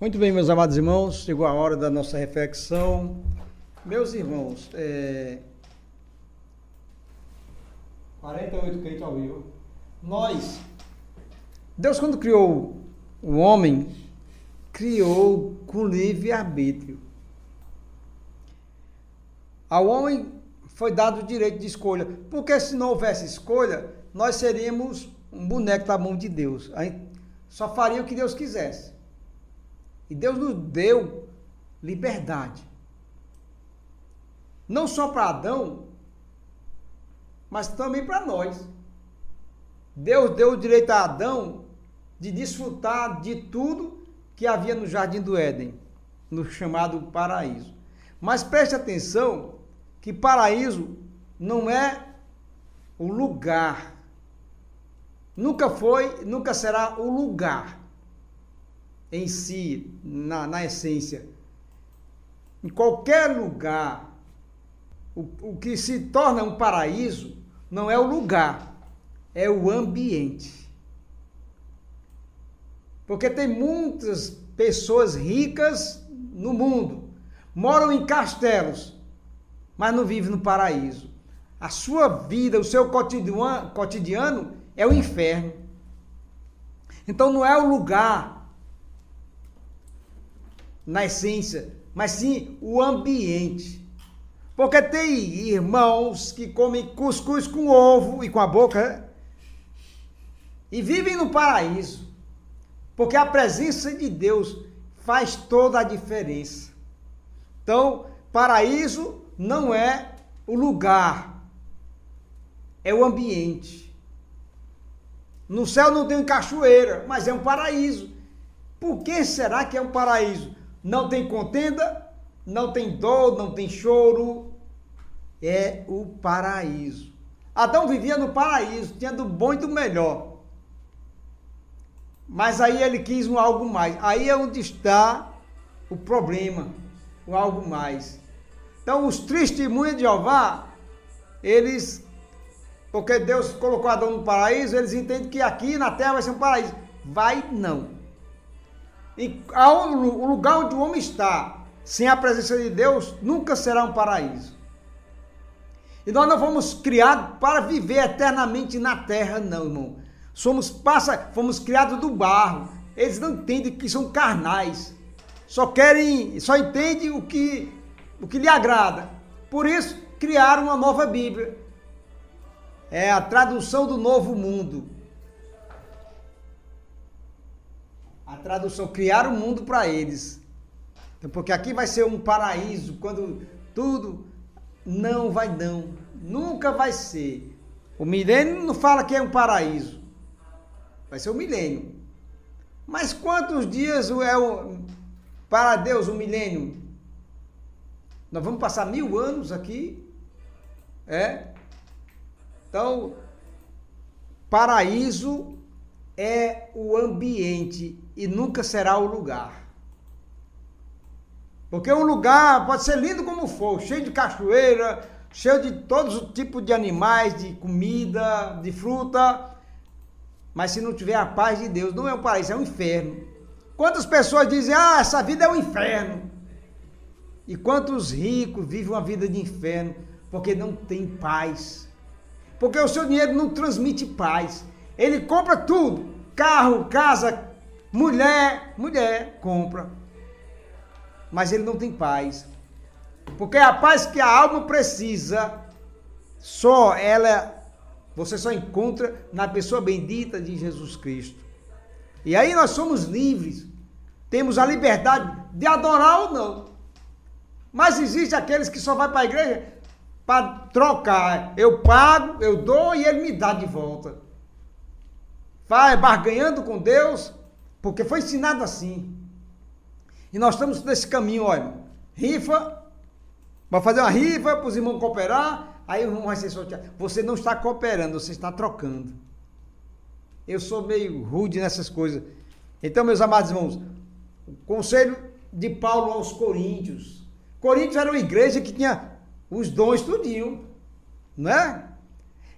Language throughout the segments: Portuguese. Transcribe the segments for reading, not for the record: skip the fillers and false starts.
Muito bem, meus amados irmãos, chegou a hora da nossa reflexão. Meus irmãos, 48 crentes ao vivo. Deus quando criou o homem, criou com livre-arbítrio. Ao homem foi dado o direito de escolha, porque se não houvesse escolha, nós seríamos um boneco da mão de Deus. A gente só faria o que Deus quisesse. E Deus nos deu liberdade. Não só para Adão, mas também para nós. Deus deu o direito a Adão de desfrutar de tudo que havia no Jardim do Éden, no chamado paraíso. Mas preste atenção que paraíso não é o lugar. Nunca foi, nunca será o lugar em si, na essência. Em qualquer lugar, o que se torna um paraíso não é o lugar, é o ambiente. Porque tem muitas pessoas ricas no mundo, moram em castelos, mas não vivem no paraíso. A sua vida, o seu cotidiano é o inferno. Então não é o lugar na essência, mas sim o ambiente. Porque tem irmãos que comem cuscuz com ovo e com a boca e vivem no paraíso, porque a presença de Deus faz toda a diferença. Então, paraíso não é o lugar, é o ambiente. No céu não tem cachoeira, mas é um paraíso. Por que será que é um paraíso? Não tem contenda, não tem dor, não tem choro. É o paraíso. Adão vivia no paraíso, tinha do bom e do melhor. Mas aí ele quis um algo mais. Aí é onde está o problema, o algo mais. Então os testemunhos de Jeová, eles, porque Deus colocou Adão no paraíso, eles entendem que aqui na terra vai ser um paraíso. Vai não. O lugar onde o homem está, sem a presença de Deus, nunca será um paraíso. E nós não fomos criados para viver eternamente na terra, não, irmão. Fomos criados do barro. Eles não entendem que são carnais. Só entendem o que lhe agrada. Por isso, criaram uma nova Bíblia. É a tradução do Novo Mundo. A tradução, criar o mundo para eles. Então, porque aqui vai ser um paraíso, quando tudo, não vai não, nunca vai ser. O milênio não fala que é um paraíso, vai ser o milênio. Mas quantos dias para Deus o milênio? Nós vamos passar 1000 anos aqui, Então, paraíso é o ambiente e nunca será o lugar. Porque um lugar pode ser lindo como for, cheio de cachoeira, cheio de todos os tipos de animais, de comida, de fruta, mas se não tiver a paz de Deus, não é um paraíso, é um inferno. Quantas pessoas dizem, essa vida é um inferno? E quantos ricos vivem uma vida de inferno porque não tem paz? Porque o seu dinheiro não transmite paz. Ele compra tudo, carro, casa, mulher, compra. Mas ele não tem paz. Porque a paz que a alma precisa, você só encontra na pessoa bendita de Jesus Cristo. E aí nós somos livres, temos a liberdade de adorar ou não. Mas existe aqueles que só vai para a igreja para trocar. Eu pago, eu dou e ele me dá de volta. Vai barganhando com Deus, porque foi ensinado assim. E nós estamos nesse caminho, olha, rifa, vai fazer uma rifa para os irmãos cooperar, aí o irmão vai ser sorteado. Você não está cooperando, você está trocando. Eu sou meio rude nessas coisas. Então, meus amados irmãos, o conselho de Paulo aos Coríntios. Coríntios era uma igreja que tinha os dons tudinho, né?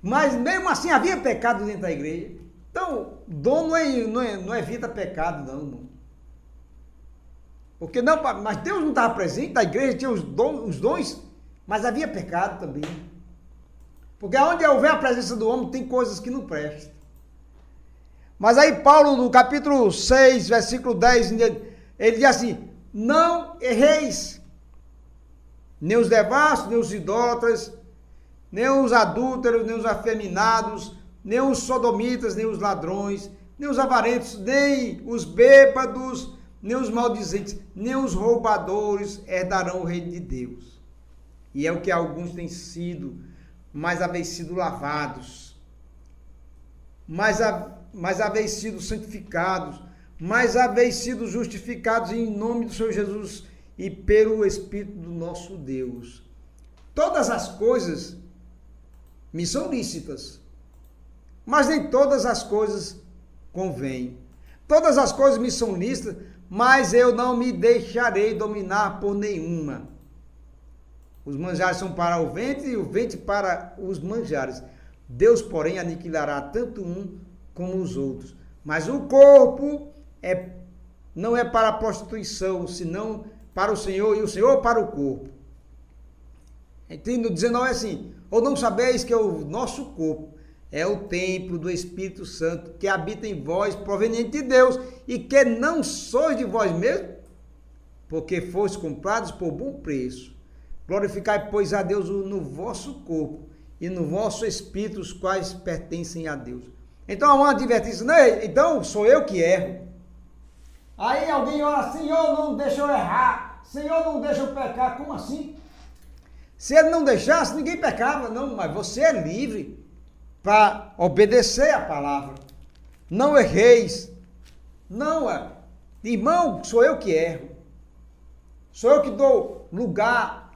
Mas mesmo assim havia pecado dentro da igreja. Então, dom não evita pecado, não, irmão. Porque não, mas Deus não estava presente, a igreja tinha os dons, mas havia pecado também. Porque onde houver a presença do homem, tem coisas que não prestam. Mas aí Paulo, no capítulo 6, versículo 10, ele diz assim, não erreis, nem os devassos, nem os idólatras, nem os adúlteros, nem os afeminados, nem os sodomitas, nem os ladrões, nem os avarentos, nem os bêbados, nem os maldizentes, nem os roubadores herdarão o reino de Deus. E é o que alguns têm sido, mas haveis sido lavados, mas haveis sido santificados, mas haveis sido justificados em nome do Senhor Jesus e pelo Espírito do nosso Deus. Todas as coisas me são lícitas, mas nem todas as coisas convêm. Todas as coisas me são lícitas, mas eu não me deixarei dominar por nenhuma. Os manjares são para o ventre e o ventre para os manjares. Deus, porém, aniquilará tanto um como os outros. Mas o corpo não é para a prostituição, senão para o Senhor, e o Senhor para o corpo. Então, no 19 é assim, ou não sabeis que o nosso corpo é o templo do Espírito Santo, que habita em vós, proveniente de Deus, e que não sois de vós mesmos, porque foste comprados por bom preço. Glorificai, pois, a Deus no vosso corpo e no vosso espírito, os quais pertencem a Deus. Então, há uma advertência, né? Então, sou eu que erro. Aí alguém ora, Senhor, não deixa eu errar, Senhor, não deixa eu pecar. Como assim? Se ele não deixasse, ninguém pecava. Não, mas você é livre para obedecer a palavra. Não erreis. Não, irmão, sou eu que erro. Sou eu que dou lugar,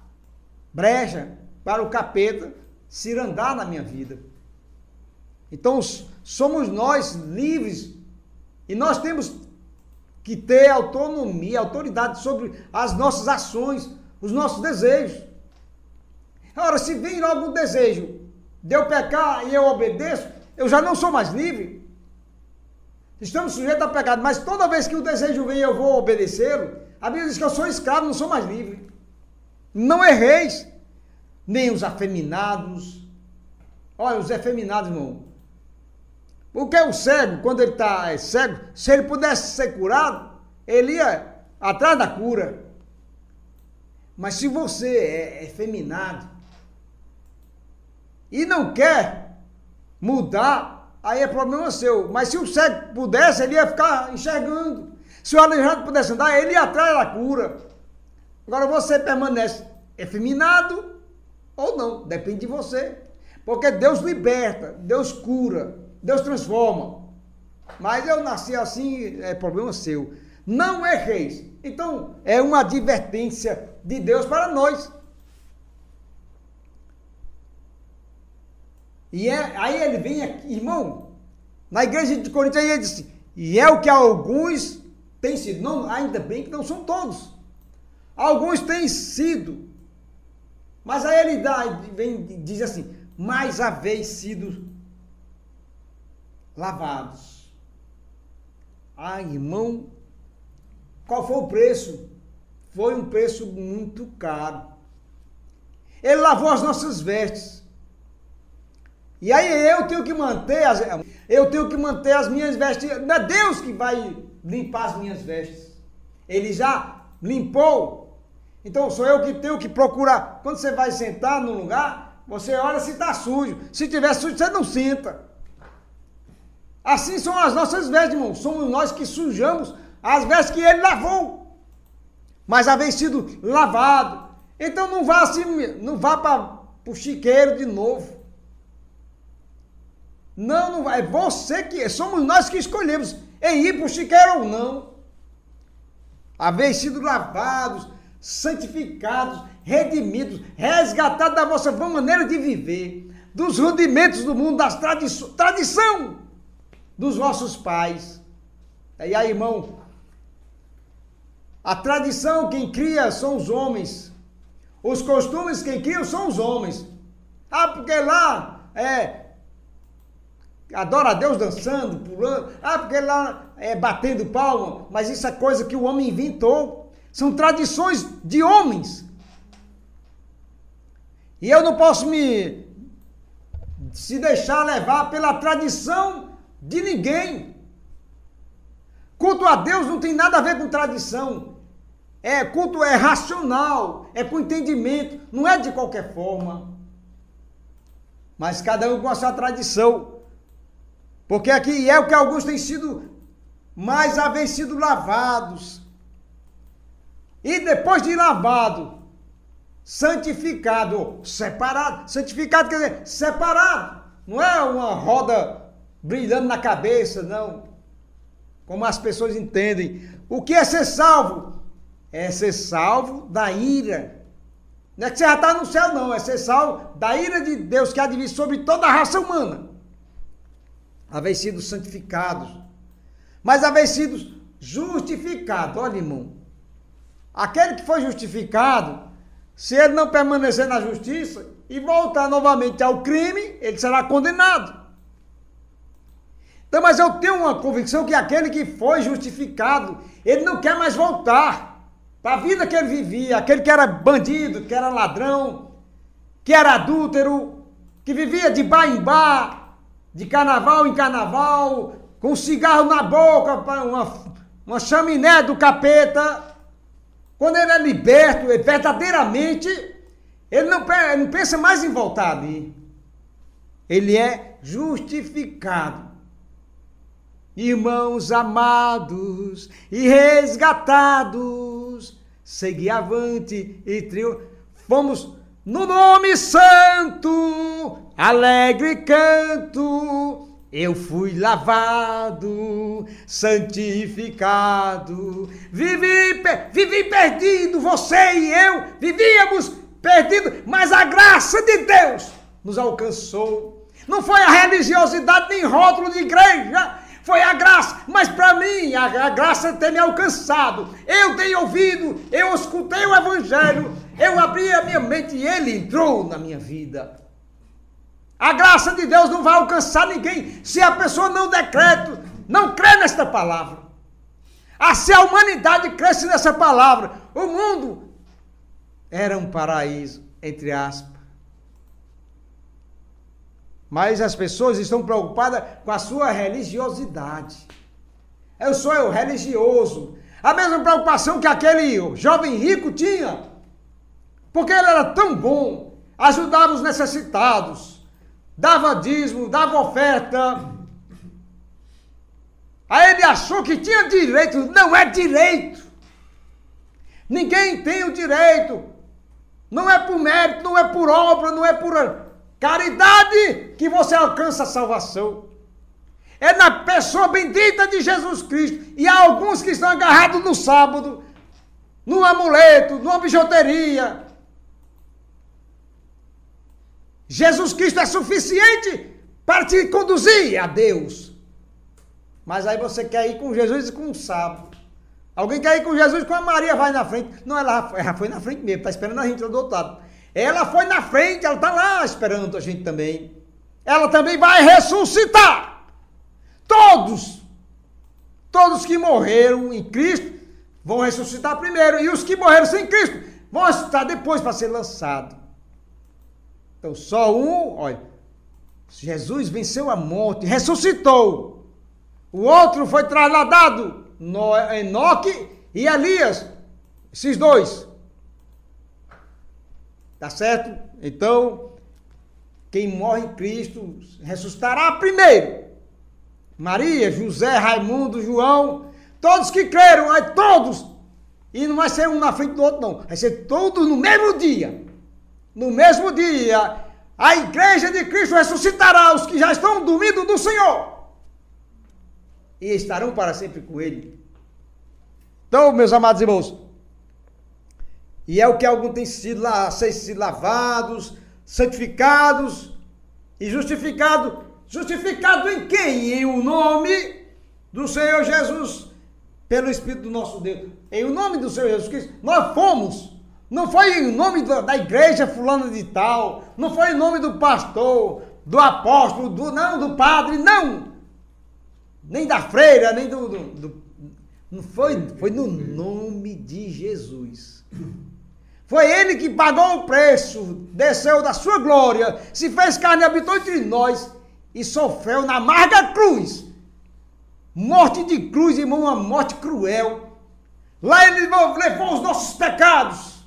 brecha para o capeta cirandar na minha vida. Então, somos nós livres e nós temos que ter autonomia, autoridade sobre as nossas ações, os nossos desejos. Ora, se vem logo o desejo de eu pecar e eu obedeço, eu já não sou mais livre. Estamos sujeitos a pecado, mas toda vez que o desejo vem eu vou obedecê-lo, a Bíblia diz que eu sou escravo, não sou mais livre. Não erreis, nem os afeminados. Olha, os afeminados, irmão. O que é o cego, quando ele está cego, se ele pudesse ser curado, ele ia atrás da cura. Mas se você é efeminado e não quer mudar, aí é problema seu. Mas se o cego pudesse, ele ia ficar enxergando. Se o aleijado pudesse andar, ele ia atrás da cura. Agora você permanece efeminado ou não, depende de você. Porque Deus liberta, Deus cura, Deus transforma. Mas eu nasci assim, é problema seu. Não erreis. Então, é uma advertência de Deus para nós. Aí ele vem aqui, irmão, na igreja de Corinto, aí ele disse, e é o que alguns têm sido. Não, ainda bem que não são todos. Alguns têm sido. Mas aí ele diz assim, mas haveis sido lavados. Ah, irmão, qual foi o preço? Foi um preço muito caro. Ele lavou as nossas vestes. E aí eu tenho que manter as minhas vestes. Não é Deus que vai limpar as minhas vestes. Ele já limpou. Então sou eu que tenho que procurar. Quando você vai sentar num lugar, você olha se está sujo. Se tiver sujo, você não senta. Assim são as nossas vestes, irmão. Somos nós que sujamos as vestes que ele lavou. Mas haveis sido lavado. Então não vá assim, não vá para o chiqueiro de novo. Não vai. É você que. Somos nós que escolhemos em ir para o chiqueiro ou não. Haveis sido lavados, santificados, redimidos, resgatados da vossa maneira de viver, dos rudimentos do mundo, das tradição dos vossos pais. E aí, irmão, a tradição quem cria são os homens. Os costumes quem cria são os homens. Ah, porque lá adora a Deus dançando, pulando. Ah, porque lá batendo palma. Mas isso é coisa que o homem inventou. São tradições de homens. E eu não posso se deixar levar pela tradição de ninguém. Culto a Deus não tem nada a ver com tradição. Culto é racional, é com entendimento, não é de qualquer forma. Mas cada um com a sua tradição. Porque aqui é o que alguns têm sido, mais havem sido lavados. E depois de lavado, santificado, separado. Santificado quer dizer separado. Não é uma roda brilhando na cabeça, não. Como as pessoas entendem. O que é ser salvo? É ser salvo da ira. Não é que você já está no céu, não. É ser salvo da ira de Deus que há de vir sobre toda a raça humana. Haver sido santificados. Mas haver sido justificados. Olha, irmão. Aquele que foi justificado, se ele não permanecer na justiça e voltar novamente ao crime, ele será condenado. Então, mas eu tenho uma convicção que aquele que foi justificado, ele não quer mais voltar para a vida que ele vivia, aquele que era bandido, que era ladrão, que era adúltero, que vivia de bar em bar, de carnaval em carnaval, com um cigarro na boca, uma chaminé do capeta. Quando ele é liberto, verdadeiramente, ele não pensa mais em voltar ali. Ele é justificado. Irmãos amados e resgatados, segui avante e fomos no nome santo, alegre canto. Eu fui lavado, santificado, vivi perdido, você e eu vivíamos perdidos, mas a graça de Deus nos alcançou. Não foi a religiosidade nem rótulo de igreja, foi a graça, mas para mim a graça tem me alcançado. Eu tenho ouvido, eu escutei o evangelho, eu abri a minha mente e ele entrou na minha vida. A graça de Deus não vai alcançar ninguém se a pessoa não decreta, não crê nesta palavra. Se a humanidade cresce nessa palavra, o mundo era um paraíso, entre aspas. Mas as pessoas estão preocupadas com a sua religiosidade. Eu sou religioso. A mesma preocupação que aquele jovem rico tinha. Porque ele era tão bom, ajudava os necessitados, dava dízimo, dava oferta. Aí ele achou que tinha direito. Não é direito. Ninguém tem o direito. Não é por mérito, não é por obra, não é por caridade que você alcança a salvação. É na pessoa bendita de Jesus Cristo. E há alguns que estão agarrados no sábado, num amuleto, numa bijuteria. Jesus Cristo é suficiente para te conduzir a Deus. Mas aí você quer ir com Jesus e com o sábado. Alguém quer ir com Jesus com a Maria, vai na frente. Não, ela foi na frente mesmo, está esperando a gente lá do outro lado. Ela foi na frente, ela está lá esperando a gente também. Ela também vai ressuscitar. Todos que morreram em Cristo vão ressuscitar primeiro. E os que morreram sem Cristo vão ressuscitar depois para ser lançado. Então só olha, Jesus venceu a morte, ressuscitou. O outro foi trasladado, Enoque e Elias, esses dois. Tá certo? Então, quem morre em Cristo ressuscitará primeiro. Maria, José, Raimundo, João, todos que creram, aí todos. E não vai ser um na frente do outro, não. Vai ser todos no mesmo dia. No mesmo dia, a igreja de Cristo ressuscitará os que já estão dormindo do Senhor. E estarão para sempre com Ele. Então, meus amados irmãos, e é o que alguns têm sido lavados, santificados e justificados. Justificado em quem? Em o nome do Senhor Jesus, pelo Espírito do nosso Deus. Em o nome do Senhor Jesus Cristo, nós fomos. Não foi em nome da igreja fulana de tal, não foi em nome do pastor, do apóstolo, do padre, não. Nem da freira, nem Não foi no nome de Jesus. Foi ele que pagou o preço, desceu da sua glória, se fez carne e habitou entre nós e sofreu na amarga cruz. Morte de cruz, irmão, uma morte cruel. Lá ele levou os nossos pecados.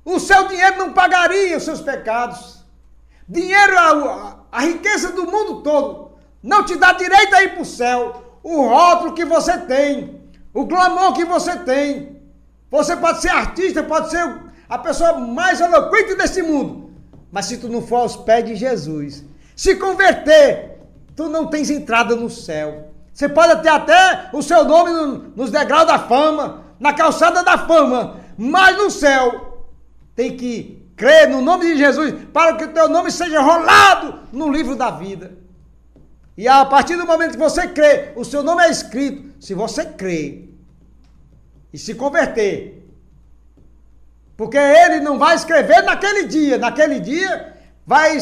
O seu dinheiro não pagaria os seus pecados. Dinheiro, a riqueza do mundo todo, não te dá direito a ir para o céu. O rótulo que você tem, o glamour que você tem. Você pode ser artista, pode ser a pessoa mais eloquente desse mundo. Mas se tu não for aos pés de Jesus, se converter, tu não tens entrada no céu. Você pode ter até o seu nome nos degraus da fama, na calçada da fama, mas no céu tem que crer no nome de Jesus para que o teu nome seja rolado no livro da vida. E a partir do momento que você crê, o seu nome é escrito. Se você crê e se converter, porque ele não vai escrever naquele dia vai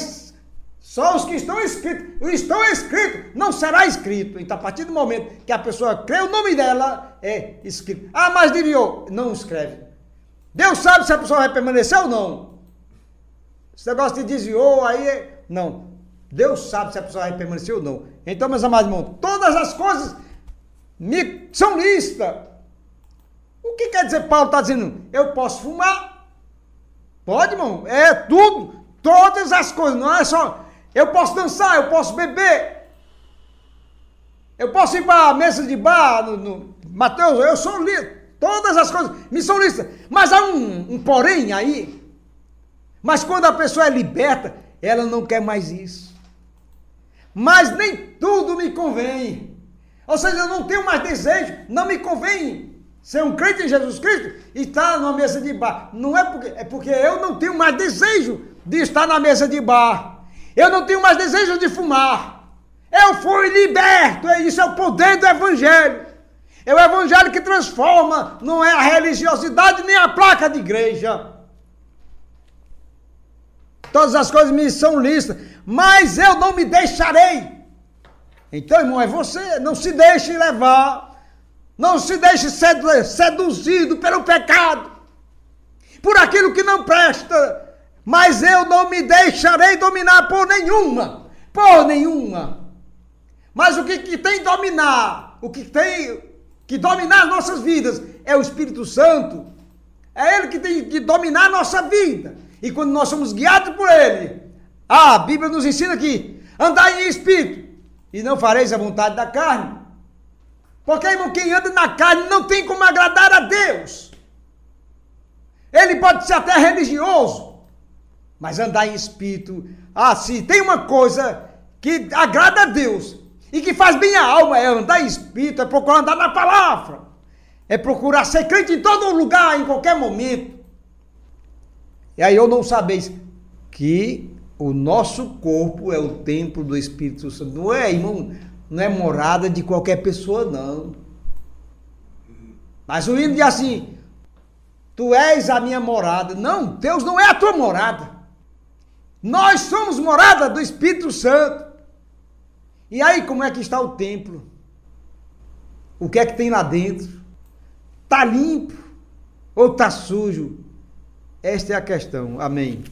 só os que estão escritos, não será escrito. Então, a partir do momento que a pessoa crê, o nome dela é escrito. Ah, mas desviou, não escreve. Deus sabe se a pessoa vai permanecer ou não. Esse negócio de desviou, aí não. Deus sabe se a pessoa vai permanecer ou não. Então, meus amados irmãos, todas as coisas são lícitas. O que quer dizer Paulo está dizendo? Eu posso fumar? Pode, irmão. É tudo. Todas as coisas. Não é só... Eu posso dançar, eu posso beber. Eu posso ir para a mesa de bar, Mateus, eu sou livre. Todas as coisas me são lícitas. Mas há um porém aí. Mas quando a pessoa é liberta, ela não quer mais isso. Mas nem tudo me convém. Ou seja, eu não tenho mais desejo, não me convém ser um crente em Jesus Cristo e estar numa mesa de bar. Não é porque eu não tenho mais desejo de estar na mesa de bar. Eu não tenho mais desejo de fumar. Eu fui liberto. Isso é o poder do Evangelho. É o Evangelho que transforma. Não é a religiosidade nem a placa de igreja. Todas as coisas me são lícitas, mas eu não me deixarei. Então, irmão, é você. Não se deixe levar. Não se deixe ser seduzido pelo pecado, por aquilo que não presta. Mas eu não me deixarei dominar por nenhuma. Mas o que tem que dominar, o que tem que dominar as nossas vidas é o Espírito Santo. É Ele que tem que dominar a nossa vida. E quando nós somos guiados por Ele, a Bíblia nos ensina aqui, andai em Espírito e não fareis a vontade da carne. Porque, irmão, quem anda na carne não tem como agradar a Deus. Ele pode ser até religioso, mas andar em Espírito, se tem uma coisa que agrada a Deus e que faz bem a alma, é andar em Espírito, é procurar andar na palavra, é procurar ser crente em todo lugar, em qualquer momento. E aí eu não sabeis que o nosso corpo é o templo do Espírito Santo. Não é, irmão, não é morada de qualquer pessoa, não. Mas o hino diz assim, tu és a minha morada. Não, Deus não é a tua morada. Nós somos morada do Espírito Santo. E aí, como é que está o templo? O que é que tem lá dentro? Está limpo ou está sujo? Esta é a questão. Amém.